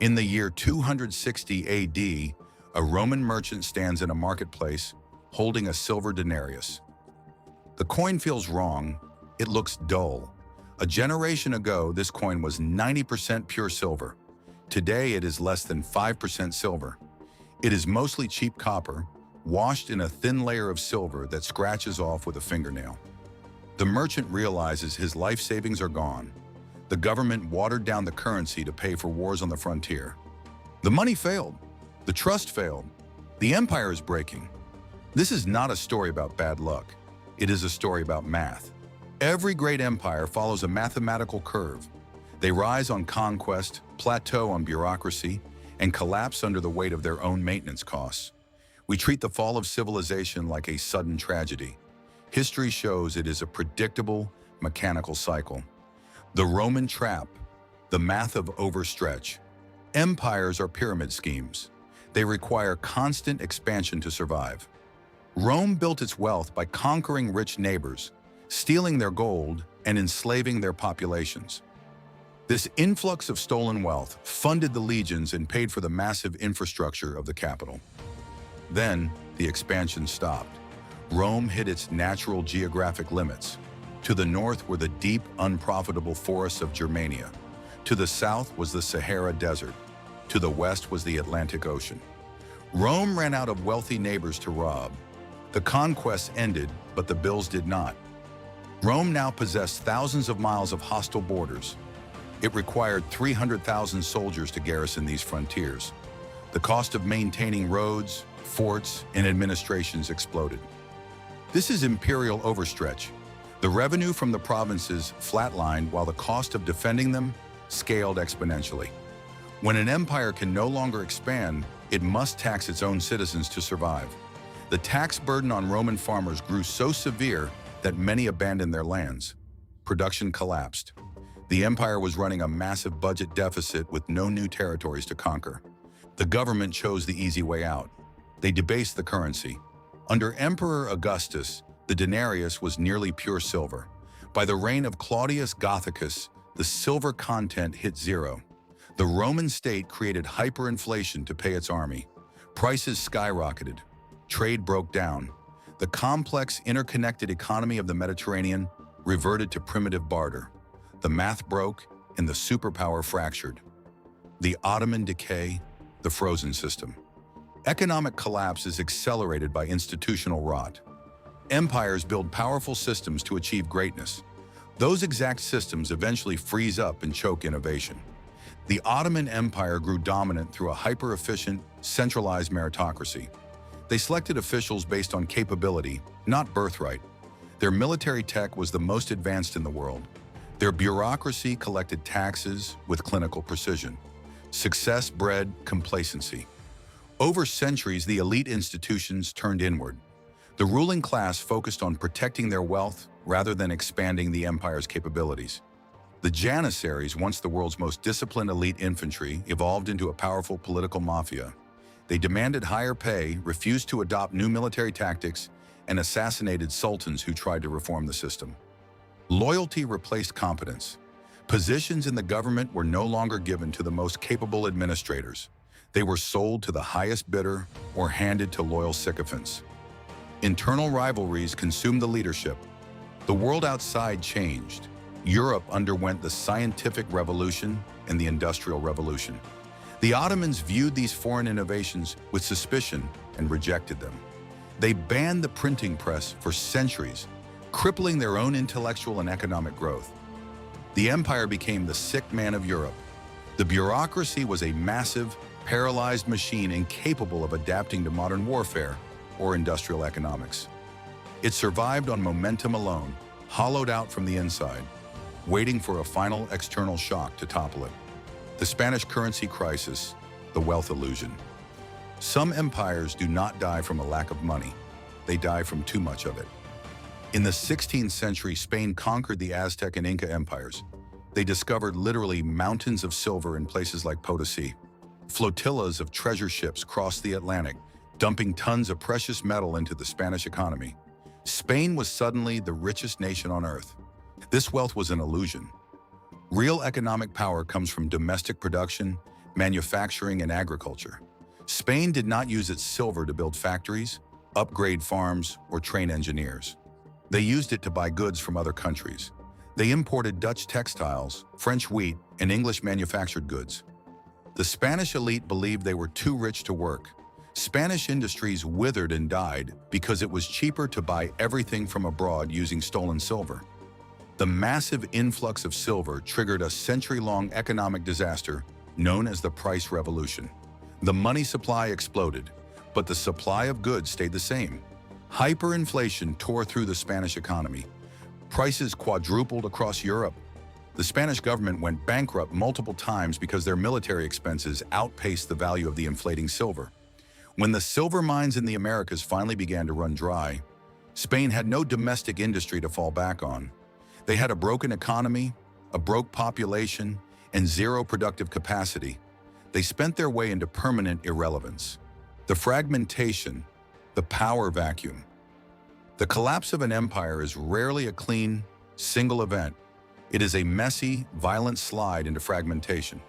In the year 260 AD, a Roman merchant stands in a marketplace holding a silver denarius. The coin feels wrong, it looks dull. A generation ago, this coin was 90% pure silver. Today, it is less than 5% silver. It is mostly cheap copper, washed in a thin layer of silver that scratches off with a fingernail. The merchant realizes his life savings are gone. The government watered down the currency to pay for wars on the frontier. The money failed. The trust failed. The empire is breaking. This is not a story about bad luck. It is a story about math. Every great empire follows a mathematical curve. They rise on conquest, plateau on bureaucracy, and collapse under the weight of their own maintenance costs. We treat the fall of civilization like a sudden tragedy. History shows it is a predictable, mechanical cycle. The Roman trap, the math of overstretch. Empires are pyramid schemes. They require constant expansion to survive. Rome built its wealth by conquering rich neighbors, stealing their gold, and enslaving their populations. This influx of stolen wealth funded the legions and paid for the massive infrastructure of the capital. Then, the expansion stopped. Rome hit its natural geographic limits. To the north were the deep, unprofitable forests of Germania. To the south was the Sahara Desert. To the west was the Atlantic Ocean. Rome ran out of wealthy neighbors to rob. The conquest ended, but the bills did not. Rome now possessed thousands of miles of hostile borders. It required 300,000 soldiers to garrison these frontiers. The cost of maintaining roads, forts, and administrations exploded. This is imperial overstretch. The revenue from the provinces flatlined while the cost of defending them scaled exponentially. When an empire can no longer expand, it must tax its own citizens to survive. The tax burden on Roman farmers grew so severe that many abandoned their lands. Production collapsed. The empire was running a massive budget deficit with no new territories to conquer. The government chose the easy way out. They debased the currency. Under Emperor Augustus, the denarius was nearly pure silver. By the reign of Claudius Gothicus, the silver content hit zero. The Roman state created hyperinflation to pay its army. Prices skyrocketed. Trade broke down. The complex, interconnected economy of the Mediterranean reverted to primitive barter. The math broke and the superpower fractured. The Ottoman decay, the frozen system. Economic collapse is accelerated by institutional rot. Empires build powerful systems to achieve greatness. Those exact systems eventually freeze up and choke innovation. The Ottoman Empire grew dominant through a hyper-efficient, centralized meritocracy. They selected officials based on capability, not birthright. Their military tech was the most advanced in the world. Their bureaucracy collected taxes with clinical precision. Success bred complacency. Over centuries, the elite institutions turned inward. The ruling class focused on protecting their wealth rather than expanding the empire's capabilities. The Janissaries, once the world's most disciplined elite infantry, evolved into a powerful political mafia. They demanded higher pay, refused to adopt new military tactics, and assassinated sultans who tried to reform the system. Loyalty replaced competence. Positions in the government were no longer given to the most capable administrators. They were sold to the highest bidder or handed to loyal sycophants. Internal rivalries consumed the leadership. The world outside changed. Europe underwent the scientific revolution and the industrial revolution. The Ottomans viewed these foreign innovations with suspicion and rejected them. They banned the printing press for centuries, crippling their own intellectual and economic growth. The empire became the sick man of Europe. The bureaucracy was a massive, paralyzed machine incapable of adapting to modern warfare or industrial economics. It survived on momentum alone, hollowed out from the inside, waiting for a final external shock to topple it. The Spanish currency crisis, the wealth illusion. Some empires do not die from a lack of money. They die from too much of it. In the 16th century, Spain conquered the Aztec and Inca empires. They discovered literally mountains of silver in places like Potosi. Flotillas of treasure ships crossed the Atlantic, dumping tons of precious metal into the Spanish economy. Spain was suddenly the richest nation on earth. This wealth was an illusion. Real economic power comes from domestic production, manufacturing, and agriculture. Spain did not use its silver to build factories, upgrade farms, or train engineers. They used it to buy goods from other countries. They imported Dutch textiles, French wheat, and English manufactured goods. The Spanish elite believed they were too rich to work. Spanish industries withered and died because it was cheaper to buy everything from abroad using stolen silver. The massive influx of silver triggered a century-long economic disaster known as the Price Revolution. The money supply exploded, but the supply of goods stayed the same. Hyperinflation tore through the Spanish economy. Prices quadrupled across Europe. The Spanish government went bankrupt multiple times because their military expenses outpaced the value of the inflating silver. When the silver mines in the Americas finally began to run dry, Spain had no domestic industry to fall back on. They had a broken economy, a broke population, and zero productive capacity. They spent their way into permanent irrelevance. The fragmentation, the power vacuum. The collapse of an empire is rarely a clean, single event. It is a messy, violent slide into fragmentation.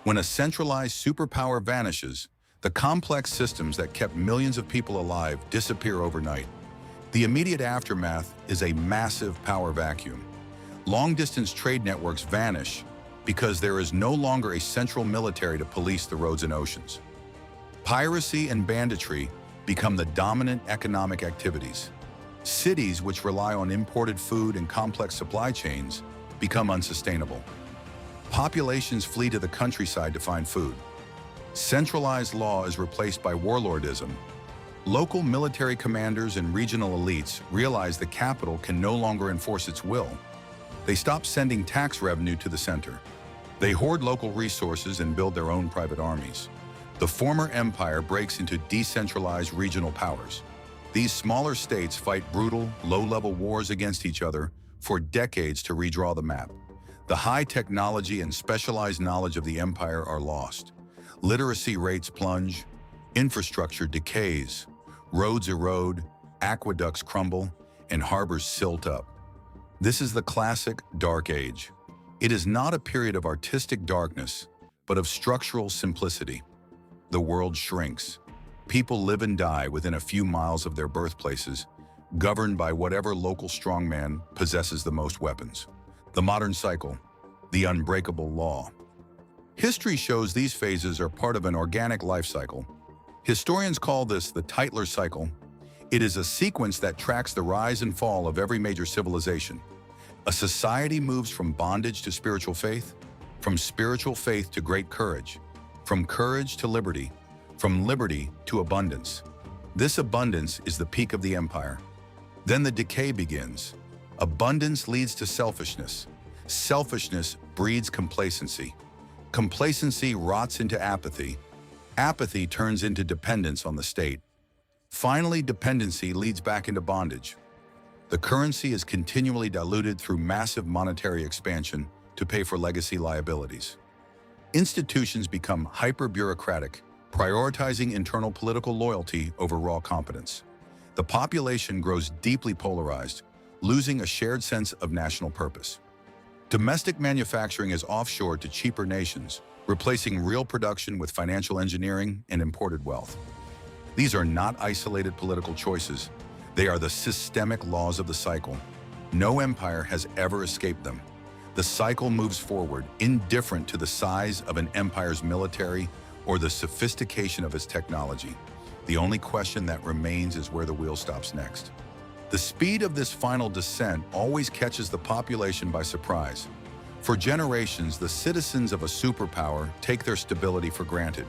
When a centralized superpower vanishes, the complex systems that kept millions of people alive disappear overnight. The immediate aftermath is a massive power vacuum. Long-distance trade networks vanish because there is no longer a central military to police the roads and oceans. Piracy and banditry become the dominant economic activities. Cities which rely on imported food and complex supply chains become unsustainable. Populations flee to the countryside to find food. Centralized law is replaced by warlordism. Local military commanders and regional elites realize the capital can no longer enforce its will. They stop sending tax revenue to the center. They hoard local resources and build their own private armies. The former empire breaks into decentralized regional powers. These smaller states fight brutal, low-level wars against each other for decades to redraw the map. The high technology and specialized knowledge of the empire are lost. Literacy rates plunge, infrastructure decays, roads erode, aqueducts crumble, and harbors silt up. This is the classic Dark Age. It is not a period of artistic darkness, but of structural simplicity. The world shrinks. People live and die within a few miles of their birthplaces, governed by whatever local strongman possesses the most weapons. The modern cycle, the unbreakable law. History shows these phases are part of an organic life cycle. Historians call this the Tytler cycle. It is a sequence that tracks the rise and fall of every major civilization. A society moves from bondage to spiritual faith, from spiritual faith to great courage, from courage to liberty, from liberty to abundance. This abundance is the peak of the empire. Then the decay begins. Abundance leads to selfishness. Selfishness breeds complacency. Complacency rots into apathy. Apathy turns into dependence on the state. Finally, dependency leads back into bondage. The currency is continually diluted through massive monetary expansion to pay for legacy liabilities. Institutions become hyper-bureaucratic, prioritizing internal political loyalty over raw competence. The population grows deeply polarized, losing a shared sense of national purpose. Domestic manufacturing is offshored to cheaper nations, replacing real production with financial engineering and imported wealth. These are not isolated political choices. They are the systemic laws of the cycle. No empire has ever escaped them. The cycle moves forward, indifferent to the size of an empire's military or the sophistication of its technology. The only question that remains is where the wheel stops next. The speed of this final descent always catches the population by surprise. For generations, the citizens of a superpower take their stability for granted.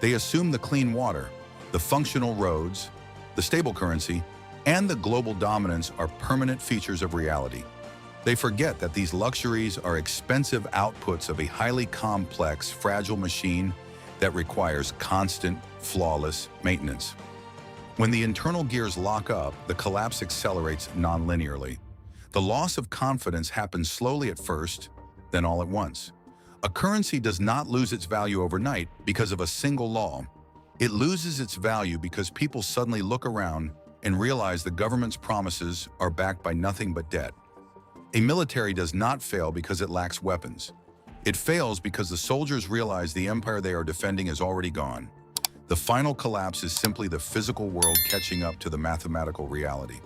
They assume the clean water, the functional roads, the stable currency, and the global dominance are permanent features of reality. They forget that these luxuries are expensive outputs of a highly complex, fragile machine that requires constant, flawless maintenance. When the internal gears lock up, the collapse accelerates non-linearly. The loss of confidence happens slowly at first, then all at once. A currency does not lose its value overnight because of a single law. It loses its value because people suddenly look around and realize the government's promises are backed by nothing but debt. A military does not fail because it lacks weapons. It fails because the soldiers realize the empire they are defending is already gone. The final collapse is simply the physical world catching up to the mathematical reality.